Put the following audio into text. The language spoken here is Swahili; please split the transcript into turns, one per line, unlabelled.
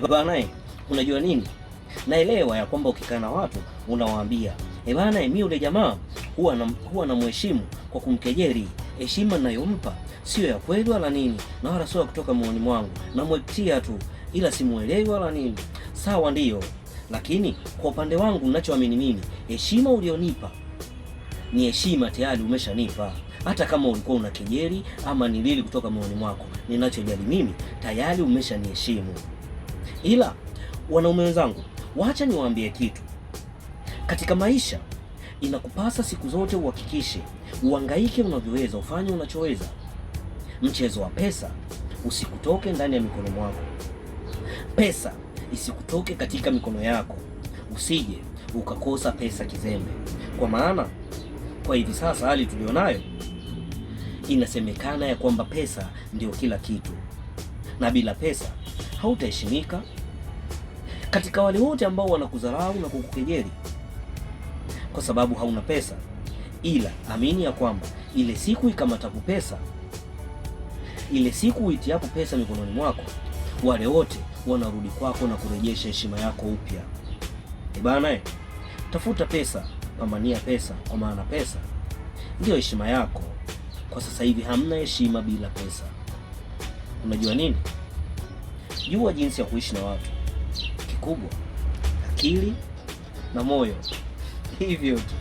Bana, unajua nini? Naelewa ya kwamba ukikaa na watu unawaambia, bana, mimi yule jamaa huwa namheshimu kwa kumkejeli. Heshima ninayompa sio ya kweli wala nini, na wala sio kutoka moyoni mwangu, namwetia tu, ila simuelewi wala nini. Sawa, ndiyo, lakini kwa upande wangu ninachoamini mimi, heshima ulionipa ni heshima tayari umeshanipa. Hata kama ulikuwa una kejeli ama nilili kutoka moyoni mwako, ninachojali mimi tayari umeshaniheshimu. Ila wanaume wenzangu, wacha niwaambie kitu. Katika maisha inakupasa siku zote uhakikishe uhangaike unavyoweza, ufanye unachoweza. Mchezo wa pesa usikutoke ndani ya mikono mwako, pesa isikutoke katika mikono yako, usije ukakosa pesa kizembe. Kwa maana kwa hivi sasa hali tulionayo, inasemekana ya kwamba pesa ndio kila kitu, na bila pesa hautaheshimika. Katika wale wote ambao wanakudharau na kukukejeli kwa sababu hauna pesa, ila amini ya kwamba ile siku ikamatapo pesa, ile siku uitiapo pesa mikononi mwako, wale wote wanarudi kwako na kurejesha heshima yako upya. Bana, tafuta pesa, pambania pesa, kwa maana pesa ndio heshima yako. Kwa sasa hivi hamna heshima bila pesa. Unajua nini? Jua jinsi ya kuishi na watu, kikubwa akili na moyo, hivyo tu.